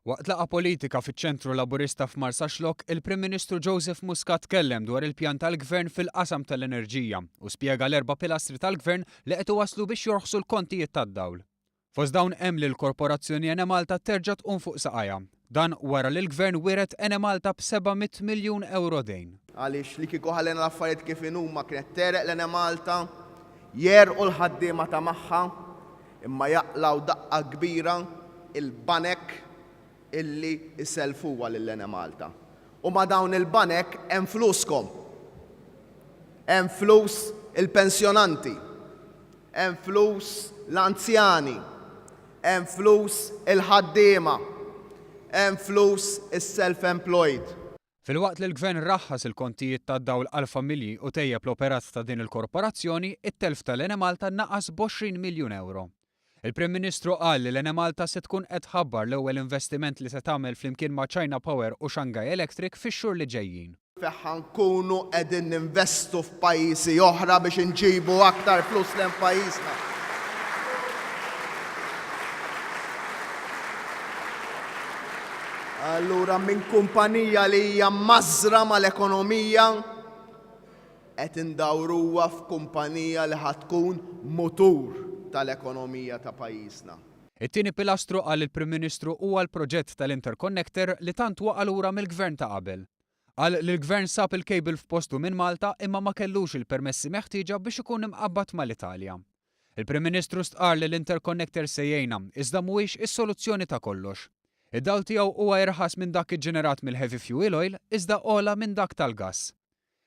Waqt laqa politika fiċ-ċentru Laburista f'Marsaxlok, il-Prim Ministru Joseph Muscat tkellem dwar il-pjan tal-gvern fil-qasam tal-enerġija u spjega l-4 pilastri tal-gvern li qed iwasslu biex jorħsu l-kontijiet tad-dawl. Fost dawn hemm li l-korporazzjoni Ene Malta terġa' tqum fuq saqajja. Dan wara li l-gvern wieret Ene Malta b'700 miljun euro dejn. Għaliex li kieku ħallena l-affarijiet kif huma kienet tereq l-Ene Malta, jerqu l-ħaddiema ta' magħha, imma jaqlaw daqqa kbira il-banek illi jisselfuha lill-Ene Malta. U ma dawn il-banek hemm fluskom. Hemm flus il-pensjonanti, hemm flus l-anzjani, hemm flus il-ħaddiema, hemm flus is-self-employed. Filwaqt li l-gvern raħħas il-kontijiet tad-dawl għall-familji u tejjeb l-operat ta' din il-korporazzjoni, it-telf tal-Ene Malta naqas b'20 miljun euro. Il-Prim Ministru qal li l-Ene Malta se tkun qed tħabbar l-ewwel investiment li se tagħmel flimkien ma' China Power u Shanghai Electric fix-xhur li ġejjin. Feħħa nkunu qegħdin ninvestu f'pajjiżi oħra biex inġibu aktar flus lejn pajjiżna. Allura minn kumpanija li hija mażra mal-ekonomija qed indawruha f'kumpanija li ħad tkun mutur tal-ekonomija ta' pajjiżna. It-tieni pilastru qal il-Prim Ministru huwa l-proġett tal-Interconnector li tant waqa' lura mill-gvern ta' qabel. Qal li l-gvern sab il-kejbil f'postu minn Malta imma ma kellux il-permessi meħtieġa biex ikun imqabbad mal-Italja. Il-Prim Ministru stqarr li l-Interconnector se jgħinna iżda mhuwiex is-soluzzjoni ta' kollox. Id-dawl tiegħu huwa irħas minn dak iġġenerat mill-heavy fuel oil iżda ogħla minn dak tal-gass.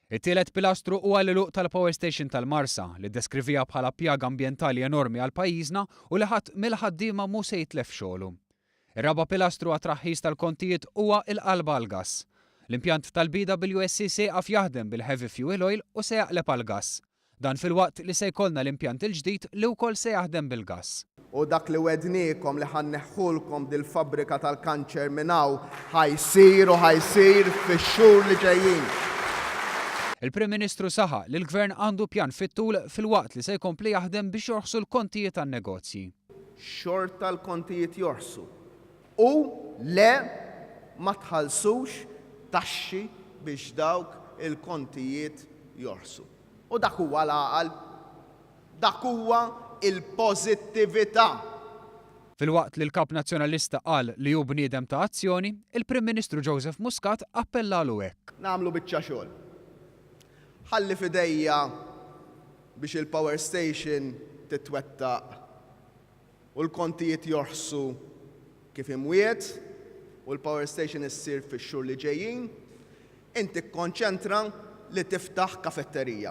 It-tielet pilastru huwa l-għeluq tal-Power Station tal-Marsa li ddeskrivija bħala pjaga ambjentali enormi għal pajjiżna u li ħadd mill-ħaddiema mhu se jitlef xogħlu. Ir-raba' pilastru għat traħħis tal-kontijiet huwa l-qalba għall-gass. L-impjant tal-BWSC se jaqaf jaħdem bil-heavy fuel oil u se jaqleb għall-gass. Dan filwaqt li se jkollna l-impjant il-ġdid li wkoll se jaħdem bil-gass. U dak li wedniekom li ħanneħħulkom dil-fabbrika tal-kanċer minn hawn ħajsir fix-xhur li ġejjin. Il-Prim Ministru saħa li l-Gvern għandu pjan fit-tul fil-waqt li se jkompli jaħdem biex jorħsu l-kontijiet tan-negozji. Xorta l-kontijiet jorħsu. U le ma tħallsux taxxi biex dawk il-kontijiet jorħsu. U dak huwa l-għaqal, dak huwa il-pożittività. Filwaqt li l-Kap Nazzjonalista qal li hu bniedem ta' azzjoni, il-Prim Ministru Joseph Muscat appellalu hekk. Nagħmlu biċċa xogħol. Ħalli fidejja biex il-Power Station titwettaq u l-kontijiet jorħsu kif imwiet u l-Power Station issir fix-xhur li ġejjin, inti kkonċentra li tiftaħ kafetterija.